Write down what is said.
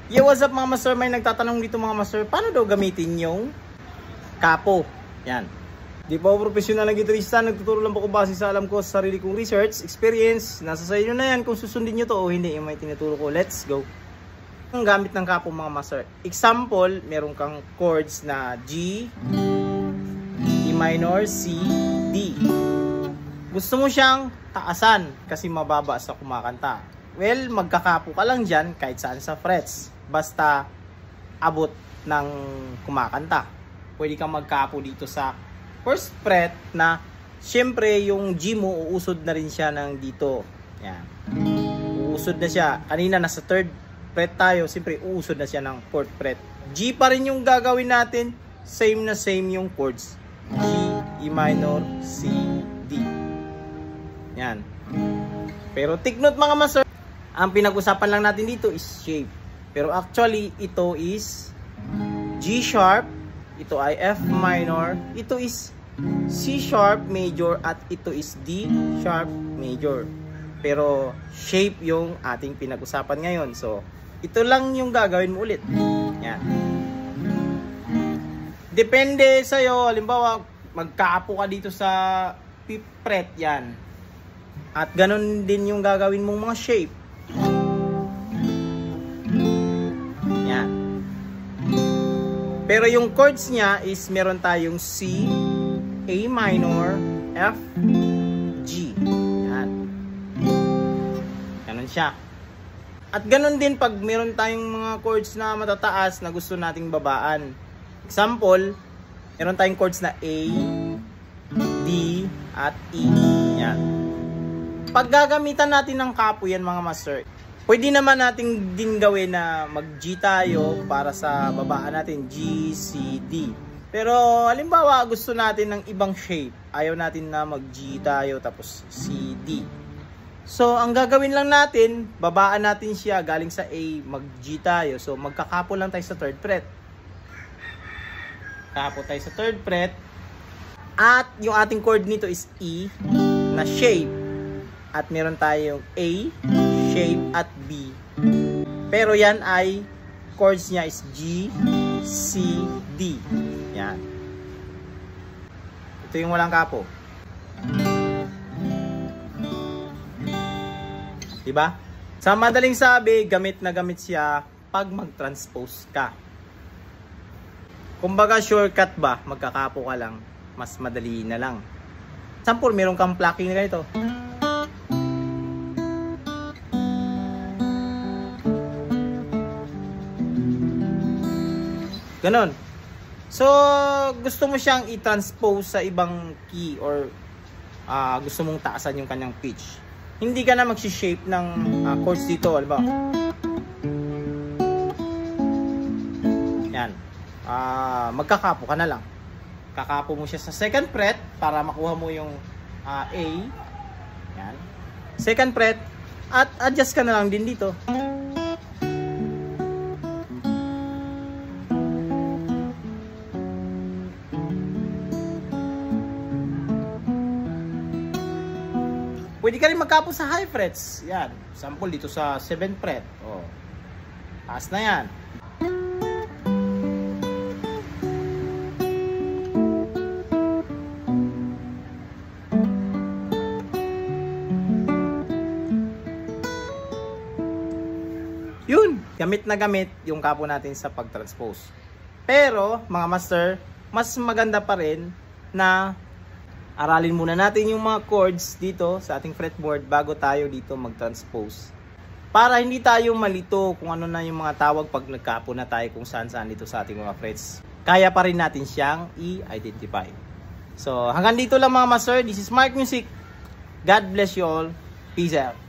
Yo, what's up mga master? May nagtatanong dito mga master, paano daw gamitin yung kapo? Yan. Di pa ako professional na gitarista, nagtuturo lang po ko base sa alam ko sa sarili kong research, experience. Nasa sa inyo na yan kung susundin nyo to o hindi yung may tinuturo ko. Let's go. Ang gamit ng kapo mga master. Example, meron kang chords na G, E minor, C, D. Gusto mo siyang taasan kasi mababa sa kumakanta. Well, magkakapo ka lang dyan kahit saan sa frets. Basta abot ng kumakanta. Pwede kang magkapo dito sa first fret na syempre yung G mo uusod na rin siya ng dito. Yan. Uusod na siya. Kanina nasa third fret tayo. Siyempre uusod na siya ng fourth fret. G pa rin yung gagawin natin. Same na same yung chords. G, E minor, C, D. Yan. Pero take note mga master. Ang pinag-usapan lang natin dito is shape. Pero actually, ito is G sharp, ito ay F minor, ito is C sharp major, at ito is D sharp major. Pero shape yung ating pinag-usapan ngayon. So, ito lang yung gagawin mo ulit. Yan. Depende sa'yo. Halimbawa, magkaapo ka dito sa fifth fret, yan. At ganun din yung gagawin mong mga shape. Pero yung chords niya is meron tayong C, A minor, F, G. Yan. Ganun siya. At ganun din pag meron tayong mga chords na matataas na gusto nating babaan. Example, meron tayong chords na A, D, at E. Yan. Pag gagamitan natin ng kapo yan mga master, pwede naman nating din gawin na mag-G tayo para sa babaan natin, G, C, D. Pero halimbawa gusto natin ng ibang shape. Ayaw natin na mag-G tayo tapos C, D. So ang gagawin lang natin, babaan natin siya galing sa A, mag-G tayo. So magkakapo lang tayo sa third fret. Kapo tayo sa third fret. At yung ating chord nito is E na shape. At meron tayong A, shape, at B. Pero yan ay chords niya is G, C, D. Yan. Ito yung walang kapo. Diba? Sa madaling sabi, gamit na gamit siya pag mag-transpose ka. Kumbaga shortcut ba, magkakapo ka lang, mas madali na lang. Example, meron kang plucking na ganito. Ganon. So, gusto mo siyang i-transpose sa ibang key or gusto mong taasan yung kanyang pitch. Hindi ka na mag-shape ng chords dito. Alam ba? Yan. Magkakapo ka na lang. Kakapo mo siya sa second fret para makuha mo yung A. Yan. Second fret. At adjust ka na lang din dito. Pwede ka rin magkapo sa high frets. Yan. Sample dito sa 7th fret. Oh. Taas na yan. Yun. Gamit na gamit yung kapo natin sa pag-transpose. Pero, mga master, mas maganda pa rin na aralin muna natin yung mga chords dito sa ating fretboard bago tayo dito mag-transpose. Para hindi tayo malito kung ano na yung mga tawag pag nagkapo na tayo kung saan-saan dito sa ating mga frets. Kaya pa rin natin siyang i-identify. So hanggang dito lang mga master. This is Mark Music. God bless you all. Peace out.